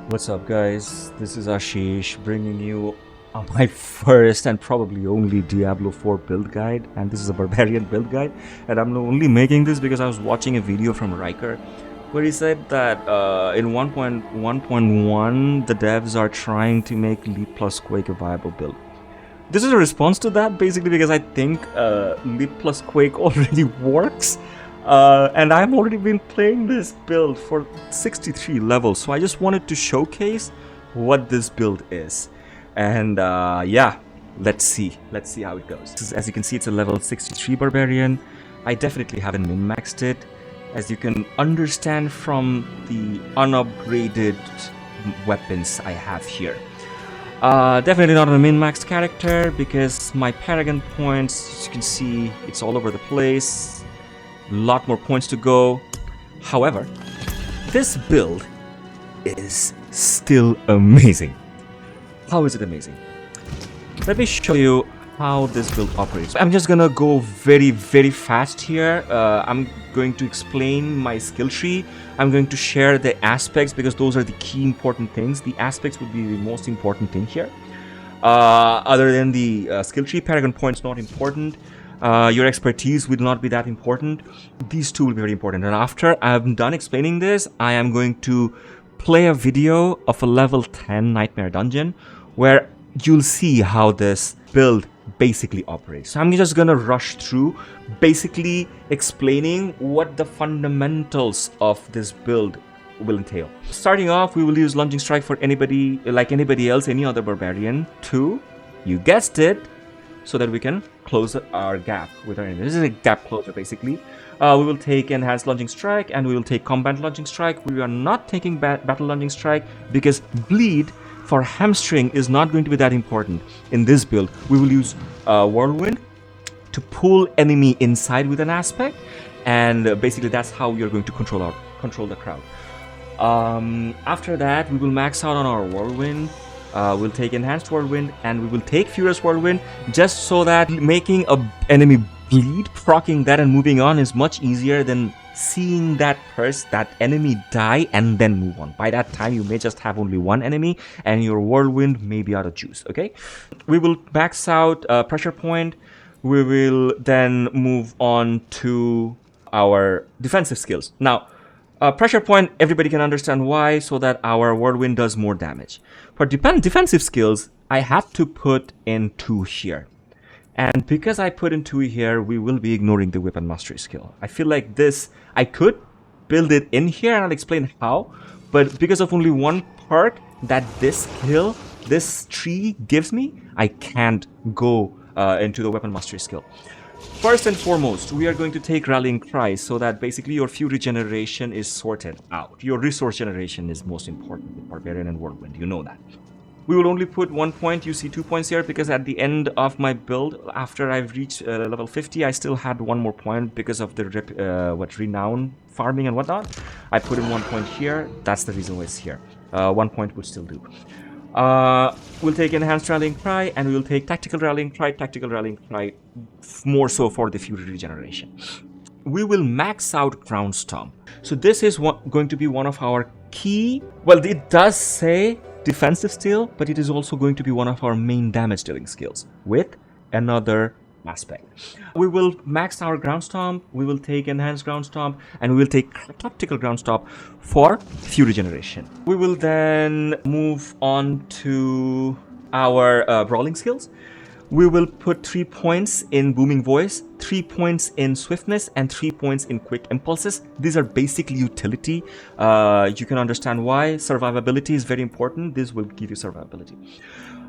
What's up, guys? This is Ashish bringing you my first and probably only Diablo 4 build guide, and this is a Barbarian build guide. And I'm only making this because I was watching a video from Riker where he said that in 1.1.1 the devs are trying to make Leap plus Quake a viable build. This is a response to that, basically, because I think Leap plus Quake already works. And I've already been playing this build for 63 levels, so I just wanted to showcase what this build is. And yeah, let's see how it goes. As you can see, it's a level 63 Barbarian. I definitely haven't min-maxed it, as you can understand from the unupgraded weapons I have here. Definitely not a min-maxed character, because my Paragon points, as you can see, it's all over the place. Lot more points to go. However, this build is still amazing. How is it amazing? Let me show you how this build operates. I'm just gonna go very fast here. I'm going to explain my skill tree. I'm going to share the aspects, because those are the key important things. The aspects would be the most important thing here. Other than the skill tree, Paragon points not important. Your expertise will not be that important. These two will be very important. And after I'm done explaining this, I am going to play a video of a level 10 Nightmare Dungeon where you'll see how this build basically operates. So I'm just gonna rush through, basically explaining what the fundamentals of this build will entail. Starting off, we will use Lunging Strike for anybody, like anybody else, any other Barbarian, to, you guessed it, so that we can close our gap with our enemy. This is a gap closer, basically. We will take Enhanced Lunging Strike, and we will take Combat Lunging Strike. We are not taking Battle Lunging Strike, because Bleed for Hamstring is not going to be that important in this build. We will use Whirlwind to pull enemy inside with an aspect, and basically that's how we are going to control the crowd. After that, we will max out on our Whirlwind. We'll take Enhanced Whirlwind, and we will take Furious Whirlwind, just so that making an enemy bleed, proccing that and moving on is much easier than seeing that enemy die and then move on. By that time, you may just have only one enemy, and your Whirlwind may be out of juice, okay? We will max out Pressure Point. We will then move on to our defensive skills. Now, Pressure Point, everybody can understand why, so that our Whirlwind does more damage. For defensive skills, I have to put in 2 here. And because I put in 2 here, we will be ignoring the Weapon Mastery skill. I feel like this, I could build it in here, and I'll explain how, but because of only one perk that this skill, this tree gives me, I can't go into the Weapon Mastery skill. First and foremost, we are going to take Rallying Cry, so that basically your Fury generation is sorted out. Your resource generation is most important with Barbarian and Whirlwind, you know that. We will only put 1 point, you see 2 points here, because at the end of my build, after I've reached level 50, I still had 1 more point because of the renown farming and whatnot. I put in 1 point here, that's the reason why it's here. 1 point would still do. We'll take Enhanced Rallying Cry, and we will take Tactical Rallying Cry, more so for the Fury regeneration. We will max out Ground Stomp. So this is going to be one of our key, well, it does say defensive skill, but it is also going to be one of our main damage dealing skills with another aspect. We will max our Ground Stomp, we will take Enhanced Ground Stomp, and we will take Tactical Ground Stomp for Fury generation. We will then move on to our Brawling skills. We will put 3 points in Booming Voice, 3 points in Swiftness, and 3 points in Quick Impulses. These are basically utility. You can understand why. Survivability is very important. This will give you survivability.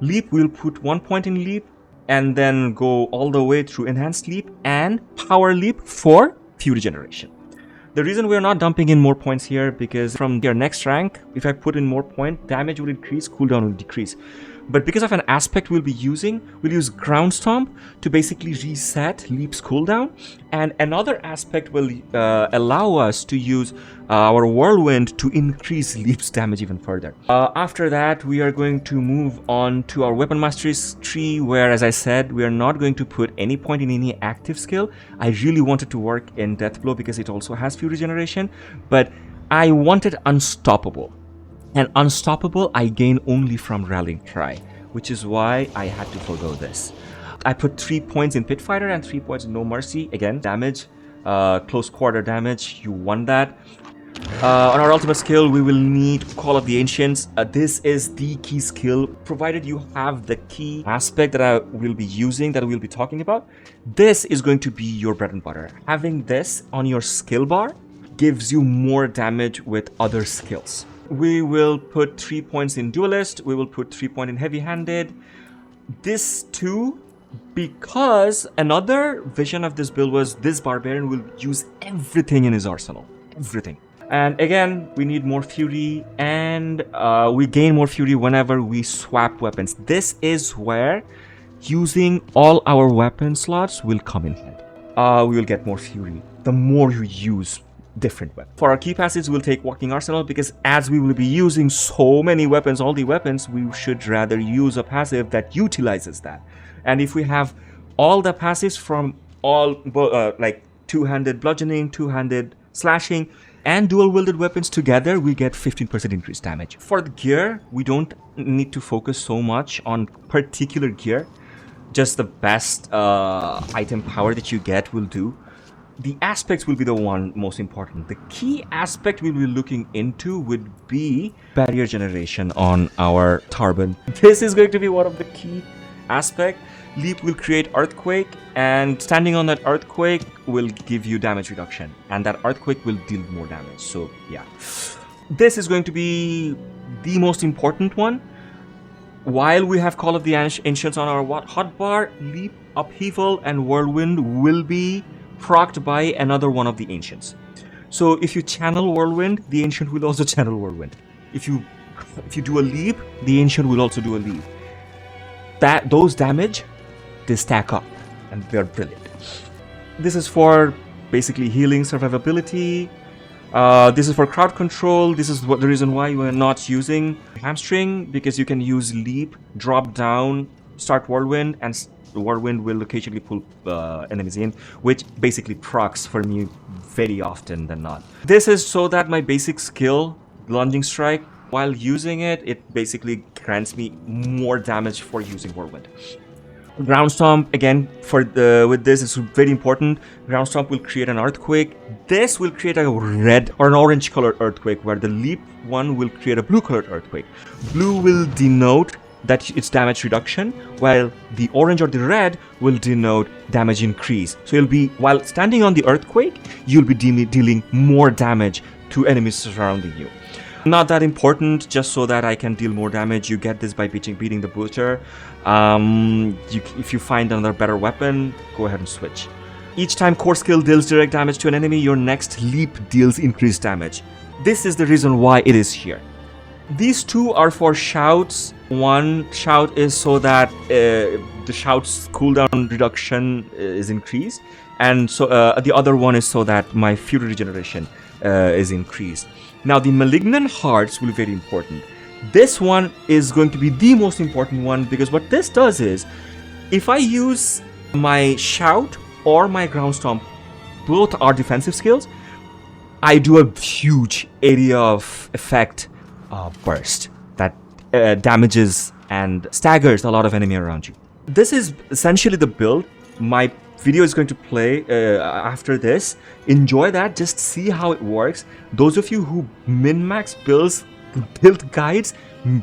Leap, we'll put 1 point in Leap, and then go all the way through Enhanced Leap and Power Leap for Fury generation. The reason we are not dumping in more points here, because from your next rank, if I put in more point, damage will increase, cooldown will decrease. But because of an aspect we'll use Ground Stomp to basically reset Leap's cooldown, and another aspect will allow us to use our Whirlwind to increase Leap's damage even further. After that, we are going to move on to our Weapon Mastery tree, where, as I said, we are not going to put any point in any active skill. I really wanted to work in Deathblow because it also has Fury generation, but I wanted Unstoppable. And Unstoppable, I gain only from Rallying Cry, which is why I had to forgo this. I put 3 points in Pit Fighter and 3 points in No Mercy. Again, damage, close quarter damage, you won that. On our ultimate skill, we will need Call of the Ancients. This is the key skill, provided you have the key aspect that I will be using, that we'll be talking about. This is going to be your bread and butter. Having this on your skill bar gives you more damage with other skills. We will put 3 points in Duelist. We will put 3 points in Heavy-Handed. This too, because another vision of this build was this Barbarian will use everything in his arsenal. Everything. And again, we need more Fury, and we gain more Fury whenever we swap weapons. This is where using all our weapon slots will come in hand. We will get more Fury the more you use different weapons. For our key passages, we'll take Walking Arsenal, because as we will be using so many weapons, all the weapons, we should rather use a passive that utilizes that. And if we have all the passives from all like two-handed bludgeoning, two-handed slashing, and dual-wielded weapons together, we get 15% increased damage. For the gear, we don't need to focus so much on particular gear. Just the best item power that you get will do. The aspects will be the one most important. The key aspect we'll be looking into would be barrier generation on our Turban. This is going to be one of the key aspects. Leap will create Earthquake, and standing on that Earthquake will give you damage reduction, and that Earthquake will deal more damage. So yeah, this is going to be the most important one. While we have Call of the Ancients on our hotbar, Leap, Upheaval, and Whirlwind will be procced by another one of the Ancients. So if you channel Whirlwind, the Ancient will also channel Whirlwind. If you do a Leap, the Ancient will also do a Leap. Those damage, they stack up, and they're brilliant. This is for basically healing, survivability. This is for crowd control. This is the reason why we're not using Hamstring, because you can use Leap, drop down, start Whirlwind, and the Whirlwind will occasionally pull enemies in, which basically procs for me very often than not. This is so that my basic skill, Lunging Strike, while using it, it basically grants me more damage for using Whirlwind. Ground Stomp, again, with this, it's very important. Ground Stomp will create an Earthquake. This will create a red or an orange colored Earthquake, where the Leap one will create a blue colored Earthquake. Blue will denote that it's damage reduction, while the orange or the red will denote damage increase. So you'll be, while standing on the Earthquake, you'll be dealing more damage to enemies surrounding you. Not that important, just so that I can deal more damage. You get this by beating the Butcher. If you find another better weapon, go ahead and switch. Each time core skill deals direct damage to an enemy, your next Leap deals increased damage. This is the reason why it is here. These two are for shouts. One shout is so that the shout's cooldown reduction is increased, and so the other one is so that my Fury regeneration is increased. Now the Malignant Hearts will be very important. This one is going to be the most important one, because what this does is, if I use my Shout or my Ground Stomp, both are defensive skills, I do a huge area of effect burst that damages and staggers a lot of enemy around you. This is essentially the build. My video is going to play after this. Enjoy that, just see how it works. Those of you who min-max build guides,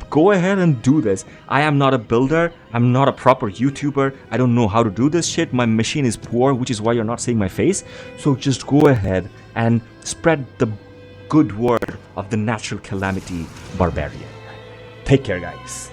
go ahead and do this. I am not a builder, I'm not a proper YouTuber, I don't know how to do this shit. My machine is poor, which is why you're not seeing my face. So just go ahead and spread the good word of the natural Calamity Barbarian. Take care, guys.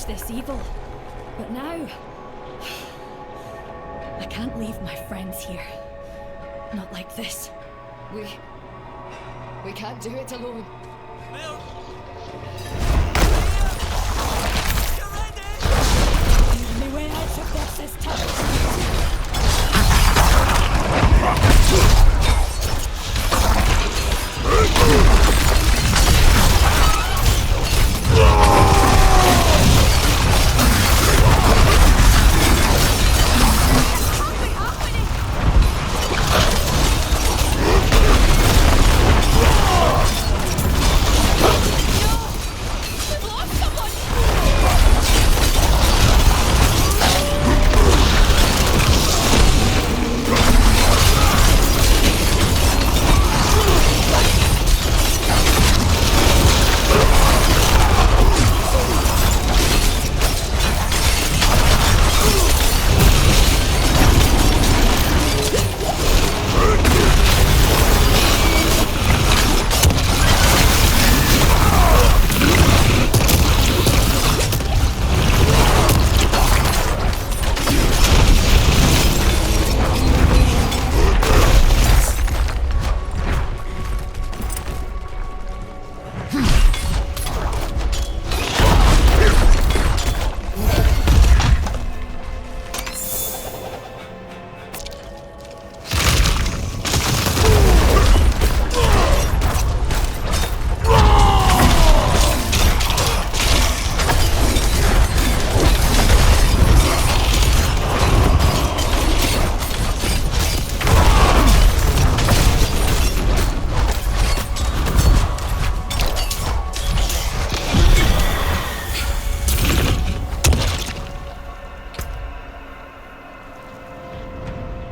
this evil. But now... I can't leave my friends here. Not like this. We can't do it alone. The only way out of this is to...